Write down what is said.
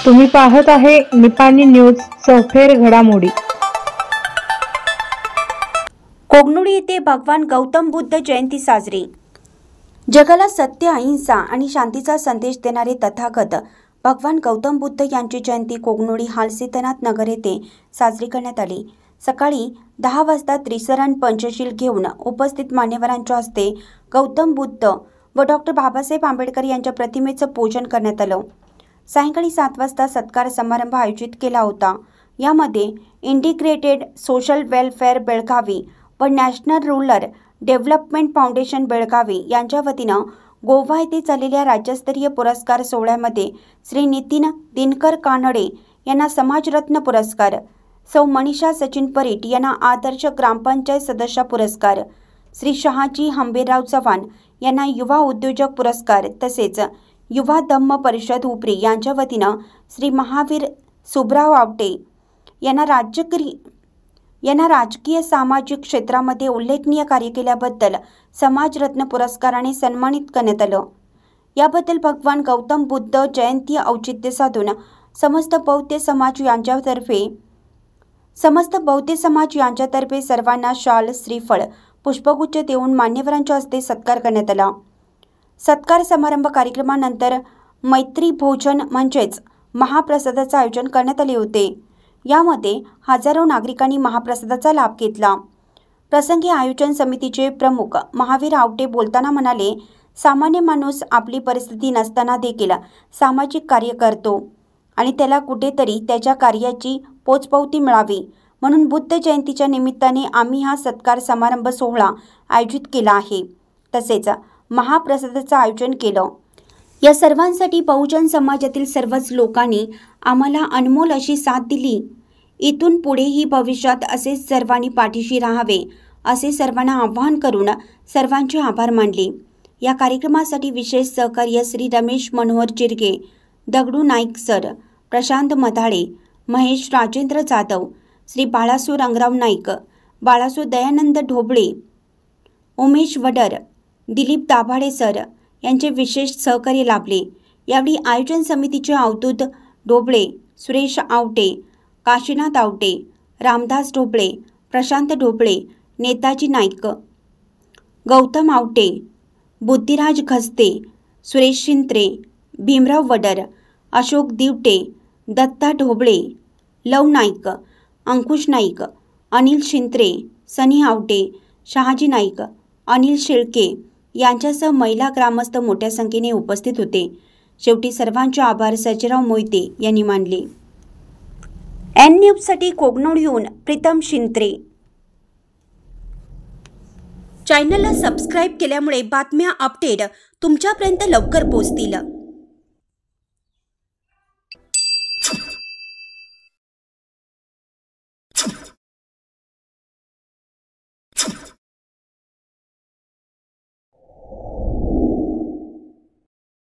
तुम्ही पाहत आहे निपाणी न्यूज सफेर घडामोडी। कोगनोळी येथे भगवान गौतम बुद्ध जयंती साजरी। जगाला सत्य, अहिंसा आणि शांतीचा संदेश देणारे तथागत भगवान गौतम बुद्ध यांची जयंती कोगनोळी हालसिद्धनाथ नगर येथे साजरी करण्यात आली। सकाळी 10 वाजता त्रिसरण पंचशील घेऊन उपस्थित मान्यवरांच्या हस्ते गौतम बुद्ध व डॉक्टर बाबासाहेब आंबेडकर यांच्या प्रतिमेचं पूजन करण्यात आलं। सायंकाळी 7 वाजता सत्कार समारंभ आयोजित केला होता। यामध्ये इंटिग्रेटेड सोशल वेलफेअर बेळगावी व national rural development foundation Belagavi यांच्या वतीनं गोवा येथे चाललेल्या राज्यस्तरीय पुरस्कार सोहळ्यामध्ये श्री नितीन दिनकर कानडे यांना समाजरत्न पुरस्कार, सौ मनीषा सचिन परीट यांना आदर्श ग्रामपंचायत सदस्य पुरस्कार, श्री शहाजी हंबीरराव चव्हाण यांना युवा उद्योजक पुरस्कार तसेच युवा धम्म परिषद उपरी यांच्या वतीनं श्री महावीर सुब्राव आवटे यांना राजकीय सामाजिक क्षेत्रामध्ये उल्लेखनीय कार्य केल्याबद्दल समाजरत्न पुरस्काराने सन्मानित करण्यात आलं। याबद्दल भगवान गौतम बुद्ध जयंती औचित्य साधून समस्त बौद्ध समाज यांच्यातर्फे सर्वांना शाल, श्रीफळ, पुष्पगुच्छ देऊन मान्यवरांच्या हस्ते सत्कार करण्यात आला। सत्कार समारंभ कार्यक्रमानंतर मैत्री भोजन म्हणजेच महाप्रसादाचे आयोजन करण्यात आले होते। यामध्ये हजारो नागरिकांनी महाप्रसादाचा लाभ घेतला। प्रसंगी आयोजन समितीचे प्रमुख महावीर आवटे बोलताना म्हणाले, सामान्य माणूस आपली परिस्थिती नसताना देखील सामाजिक कार्य करतो आणि त्याला कुठेतरी त्याच्या कार्याची पोचपावती मिळावी म्हणून बुद्ध जयंतीच्या निमित्ताने आम्ही हा सत्कार समारंभ सोहळा आयोजित केला आहे। तसेच महाप्रसादाचं आयोजन केलं। या सर्वांसाठी बहुजन समाजातील सर्वच लोकांनी आम्हाला अनमोल अशी साथ दिली। इथून पुढेही भविष्यात असेच सर्वांनी पाठीशी राहावे असे सर्वांना आवाहन करून सर्वांचे आभार मानले। या कार्यक्रमासाठी विशेष सहकार्य श्री रमेश मनोहर जिरगे, दगडू नाईक सर, प्रशांत मधाळे, महेश राजेंद्र जाधव, श्री बाळासू रंगराव नाईक, बाळासू दयानंद ढोबळे, उमेश वडर, दिलीप दाभाडे सर यांचे विशेष सहकार्य लाभले। यावेळी आयोजन समितीचे अवधूत ढोबळे, सुरेश आवटे, काशीनाथ आवटे, रामदास ढोबळे, प्रशांत ढोबळे, नेताजी नाईक, गौतम आवटे, बुद्धिराज घस्ते, सुरेश शिंत्रे, भीमराव वडर, अशोक दिवटे, दत्ता ढोबळे, लव नाईक, अंकुश नाईक, अनिल शिंत्रे, सनी आवटे, शहाजी नाईक, अनिल शेळके यांच्यासह महिला ग्रामस्थ मोठ्या संख्येने उपस्थित होते। शेवटी सर्वांचे आभार सर्जेराव मोहिते यांनी मानले। एन न्यूजसाठी कोगनोळीहून प्रीतम शिंत्रे। चॅनलला सबस्क्राईब केल्यामुळे बातम्या अपडेट तुमच्यापर्यंत लवकर पोहोचतील।